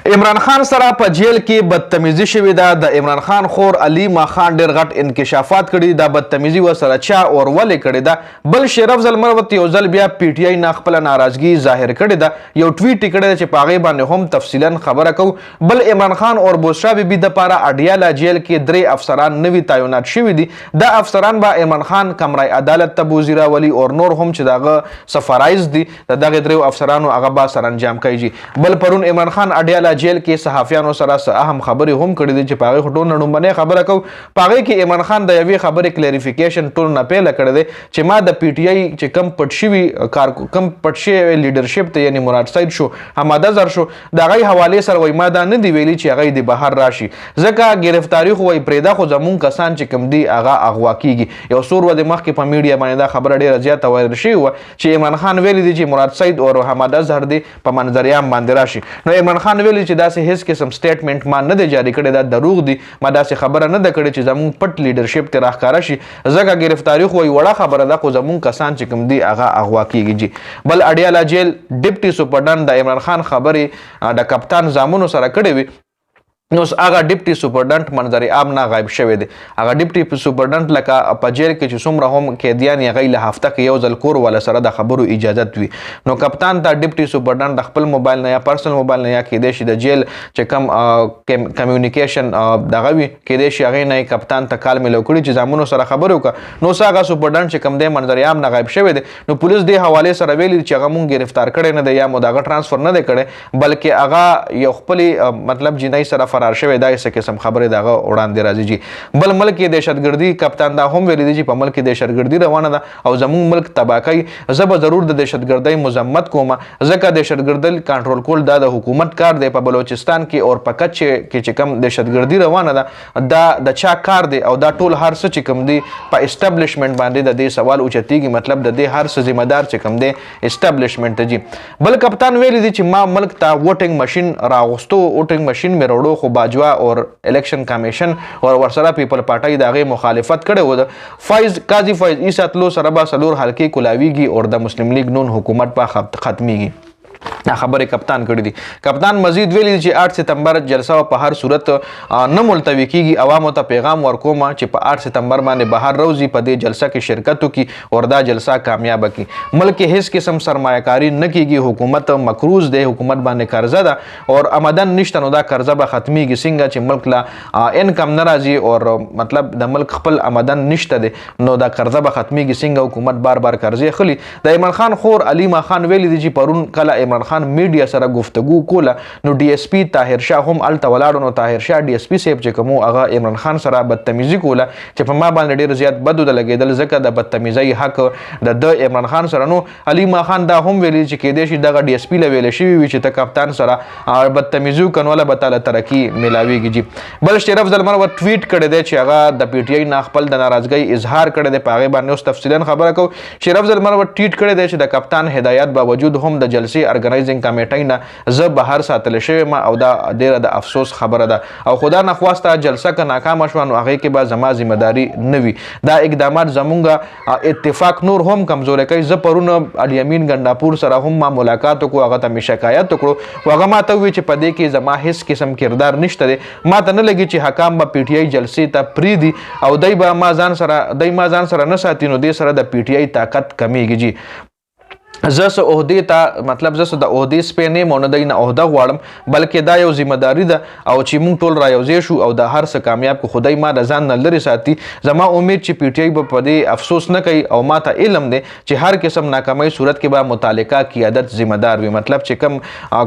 عمران خان سره په جیل کې بدتمیزي شوې ده. د عمران خان خور علیما خان ډېر غټ انکشافات کړي. دا بدتمیزي ورسره چا اور ولې کړې ده؟ بل شرف زلمروت یو ځل بیا پی ټی آی نه خپله ناراضګي ظاهر کړې ده. یو ټویټ یې کړی ده چې په هغې باندې هم تفصیلا خبره کوو. بل عمران خان اور بوسرا بیبي دپاره اډیاله جیل کې 3 افسران نوي تعینات شوي دي. دا افسران به عمران خان کمرای عدالت ته بوزي راولي او نور هم چې د هغه څه فرایض دي د دغې 3 افسرانو هغه به سرانجام کوي. بل پرون عمران خان اډیاله جیل کې صحافیانو سره اهم خبرې هم کړې دي چې په هغې خو ټول نه لومبنۍ خبره کوو. په هغې کې عمران خان د یوې خبرې کلیریفیکیشن ټول نه پیله کړی دی چې ما د پی ټی آی چې کم پټ شوی لیډرشپ ته یعنې مراد سید شو حماده زر شو د هغې حوالې سره وایي ما دا نه دی ویلي چې هغه د بهر راشي ځکه ګرفتاري خو وایي پرېږده خو زمونږ کسان چې کوم دي هغه اغوا کیږي. یو څو ورځې مخکې په میډیا باندې دا خبره ډېره زیاته وایرل شوې وه چې عمران خان ویلي دي چې مراد سید او حماده زهر دی په منظریام باندې راشي. نو عمران خان ویلي چې داسې هیڅ قسم سټیټمنټ ما نه دی جاری کړی دا دروغ دي. ما داسې خبره نه ده کړې چې زمونږ پټ لیډرشپ ته راښکاره شي ځکه ګرفتاري خو وایي وړه خبره ده خو زمونږ کسان چې کوم دي هغه اغوا کیږي. بل اډیاله جیل ډپټي سپرډنټ د عمران خان خبرې د کپتان زامنو سره کړې وي. نو هغه ډپټي سپرډنټ منظر عام نه غایب شوی دی. هغه ډپټي سپرډنټ لکه په جیل کې چې څومره هم قیدیان یې هغوی له هفته کې یو ځل کور والا سره د خبرو اجازت وي. نو کپتان ته ډپټي سپرډنټ د خپل موبایل نه یا پرسنل موبایل نه یا کیدای شي د جیل چې کم کمیونیکیشن دغه وي کیدای شي هغې نه یې کپتان ته کال میلو کړي چې زامنو سره خبرې وکړه. نو څه هغه سپرډنټ چې کوم دی منظر عام نه غایب شوی دی. نو پولیس دې حوالې سره ویلي چې هغه مونږ ګرفتار کړی نه دی یا مو د هغه ټرانسفر نه دی کړی بلکې هغه یو خپلې مطلب جینۍ سره فرار شوی دا یې قسم خبرې دغه وړاندې راځي جی. بل ملک کې دهشتګردي کپتان دا هم ویلي دي چې په ملک کې دهشتګردي روانه ده او زموږ ملک تباه کوي. زه به ضرور د دهشتګردۍ مذمت کوم ځکه دهشتګردي کنټرول کول دا د حکومت کار دی. په بلوچستان کې او په کچ کې چې کم دهشتګردي روانه ده دا د چا کار دی او دا ټول هر څه چې کم دی په اسټابلیشمنټ باندې د دې سوال اوچتېږي. مطلب د دې هر څه ذمہ دار چې کم دی اسټابلیشمنټ جی. بل کپتان ویلي دي چې ما ملک ته ووټنګ ماشین راغوستو ووټنګ ماشین مې راوړو خو باجوا او الیکشن کمیشن او ورسره پیپل پارټۍ د هغې مخالفت کړی و. د قاضي فایز عیسی تلو سره به 4 حلقې کولاویږي او د مسلم لیگ نون حکومت په ختمیږي. دا خبرې کپتان کړي دي. کپتان مزید ویلي چې 8 ستمبر جلسه په هر صورت نه ملتوي کیږي. عوامو ته پیغام ورکوم چې په 8 ستمبر باندې بهر روزي په دې جلسه کې شرکت وکړي او دا جلسه کامیاب کړي. ملک کې هیڅ قسم سرمایه‌کاري نه کیږي. حکومت مقروض دی. حکومت باندې قرضه ده او آمدن نشته نو دا قرضه به ختمیږي. څنګه چې ملک لا انکم نه راځي او مطلب د ملک خپل آمدن نشته دی نو دا قرضه به ختمیږي. څنګه حکومت بار بار قرضې اخلي. د عمران خان خور علیما خان ویلي دي چې پرون کله عمران خان میډیا سره گفتگو کوله نو ډي اس پی طاهر شاه هم الته ولاړو. نو طاهر شاه ډي اس پی صاحب چې کوم هغه عمران خان سره بدتمیزي کوله چې په ما باندې ډېر زیات بد ولګېدل ځکه د بدتمیزۍ حق د عمران خان سره. نو علیما خان دا هم ویلي چې کیدای شي دغه ډي اس پی له ویلې شوي وي چې ته کپتان سره بدتمیزي وکړ وله به تاله ترقي میلاویږي جی. بل شرف زلمر ټویټ کړی دی چې هغه د پی ټی آی نه خپل د ناراضګۍ اظهار کړی دی. په هغې باندې اوس تفصیلا خبره کوو. شرف زلمر ټویټ کړی دی چې د کپتان هدایت باوجود هم د جلسې ارګنایزینګ کمیټۍ نه زه بهر ساتل شوی ما او دا ډیره د افسوس خبره ده او خدا نخواسته جلسه که ناکامه شوه نو هغې کې به زما ذمهداري نه وي. دا اقدامات زمونږ اتفاق نور هم کمزوری کوي. زه پرون الیمین ګنډاپور سره هم ما ملاقات وکړو. هغه ته مې شکایت وکړو. هغه ما ته وویل چې په دې کې زما هیڅ قسم کردار نشته دی. ما ته نه لګي چې حکام به پی ټی آی جلسې ته پرېږدي او دی به ما ځان سره نه ساتي نو دې سره د پی ټی آی طاقت کمیږي جی. زه څه عهدې ته مطلب زه څه د عهدې سپی نه یم او نه دی نه عهده غواړم بلکې دا یو ذمهداري ده او چې موږ ټول رایوځای شو او د هر څه کامیاب کو خدای ما د ځان نه لرې ساتي. زما امید چې پی ټی آی به په دې افسوس نه کوي او ما ته علم دی چې هر قسم ناکامۍ صورت کې به متعلقه قیادت ذمهدار وي. مطلب چې کوم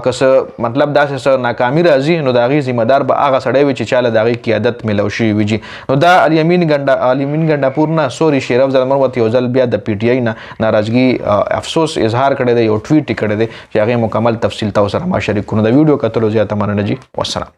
که څه مطلب داسې څه ناکامي راځي نو د هغې ذمهدار به هغه سړی وي چې چاله د هغې قیادت میلو شوي وي جي. نو دا الیمین ګنډاپور نه سوري شرف زلمر ورته یو ځل بیا د پی ټی آی نه ناراضګي افسوس اظهار کړی دی. یو ټویټ یې کړی دی چې هغې مکمل تفصیل تاسو سره ما شریک کړو. د ویډیو کتلو زیاته مننه جي. والسلام.